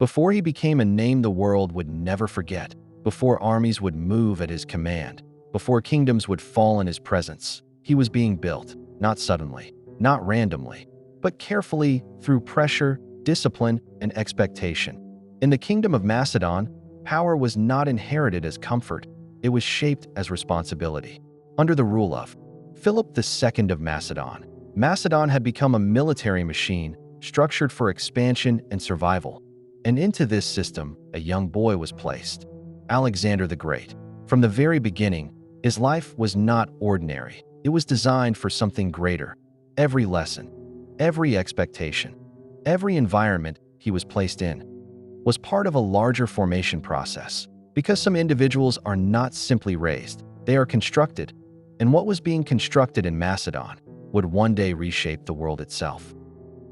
Before he became a name the world would never forget, before armies would move at his command, before kingdoms would fall in his presence, he was being built, not suddenly, not randomly, but carefully through pressure, discipline, and expectation. In the kingdom of Macedon, power was not inherited as comfort, it was shaped as responsibility. Under the rule of Philip II of Macedon, Macedon had become a military machine structured for expansion and survival. And into this system, a young boy was placed, Alexander the Great. From the very beginning, his life was not ordinary. It was designed for something greater. Every lesson, every expectation, every environment he was placed in was part of a larger formation process. Because some individuals are not simply raised, they are constructed, and what was being constructed in Macedon would one day reshape the world itself.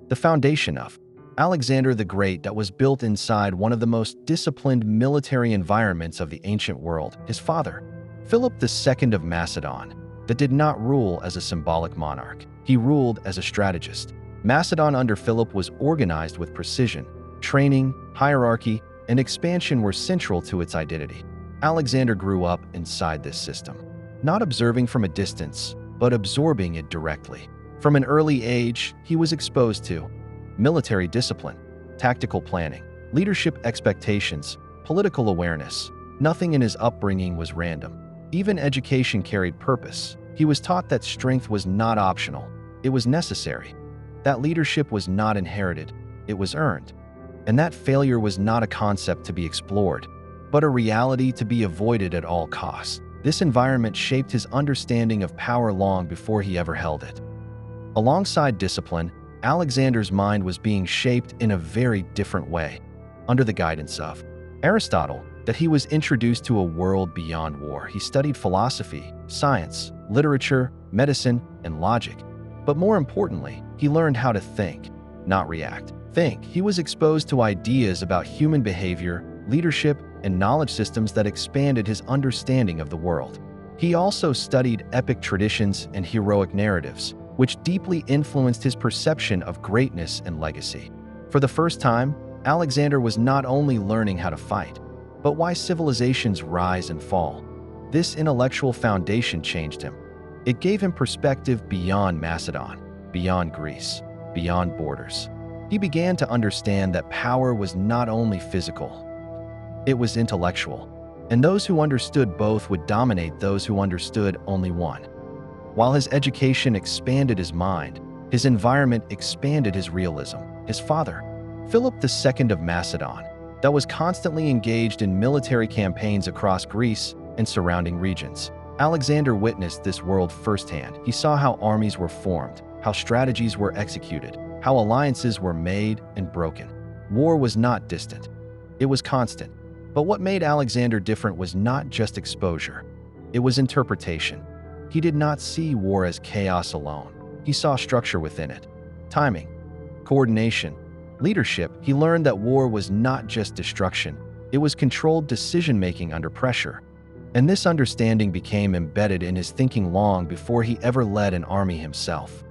The foundation of Alexander the Great that was built inside one of the most disciplined military environments of the ancient world, his father, Philip II of Macedon, that did not rule as a symbolic monarch. He ruled as a strategist. Macedon under Philip was organized with precision. Training, hierarchy, and expansion were central to its identity. Alexander grew up inside this system, not observing from a distance, but absorbing it directly. From an early age, he was exposed to military discipline, tactical planning, leadership expectations, political awareness. Nothing in his upbringing was random. Even education carried purpose. He was taught that strength was not optional, it was necessary. That leadership was not inherited, it was earned. And that failure was not a concept to be explored, but a reality to be avoided at all costs. This environment shaped his understanding of power long before he ever held it. Alongside discipline, Alexander's mind was being shaped in a very different way. Under the guidance of Aristotle, that he was introduced to a world beyond war. He studied philosophy, science, literature, medicine, and logic. But more importantly, he learned how to think, not react. He was exposed to ideas about human behavior, leadership, and knowledge systems that expanded his understanding of the world. He also studied epic traditions and heroic narratives, which deeply influenced his perception of greatness and legacy. For the first time, Alexander was not only learning how to fight, but why civilizations rise and fall. This intellectual foundation changed him. It gave him perspective beyond Macedon, beyond Greece, beyond borders. He began to understand that power was not only physical, it was intellectual, and those who understood both would dominate those who understood only one. While his education expanded his mind, his environment expanded his realism. His father, Philip II of Macedon, that was constantly engaged in military campaigns across Greece and surrounding regions. Alexander witnessed this world firsthand. He saw how armies were formed, how strategies were executed, how alliances were made and broken. War was not distant, it was constant. But what made Alexander different was not just exposure, it was interpretation. He did not see war as chaos alone. He saw structure within it. Timing, coordination, leadership. He learned that war was not just destruction, it was controlled decision-making under pressure. And this understanding became embedded in his thinking long before he ever led an army himself.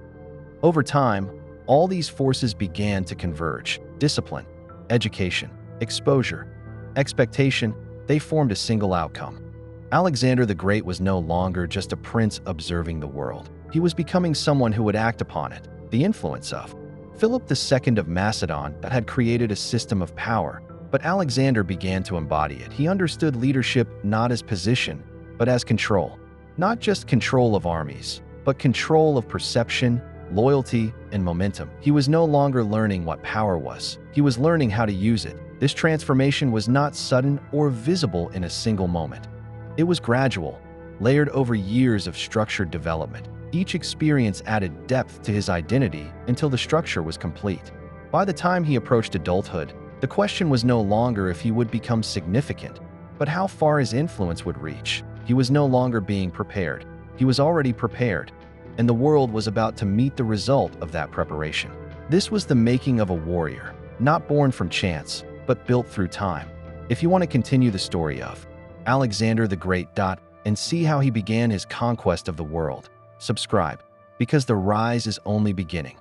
Over time, all these forces began to converge. Discipline, education, exposure, expectation, they formed a single outcome. Alexander the Great was no longer just a prince observing the world. He was becoming someone who would act upon it. The influence of Philip II of Macedon that had created a system of power, but Alexander began to embody it. He understood leadership not as position, but as control. Not just control of armies, but control of perception, loyalty, and momentum. He was no longer learning what power was. He was learning how to use it. This transformation was not sudden or visible in a single moment. It was gradual, layered over years of structured development. Each experience added depth to his identity until the structure was complete. By the time he approached adulthood, the question was no longer if he would become significant, but how far his influence would reach. He was no longer being prepared. He was already prepared, and the world was about to meet the result of that preparation. This was the making of a warrior, not born from chance, but built through time. If you want to continue the story of Alexander the Great and see how he began his conquest of the world, subscribe, because the rise is only beginning.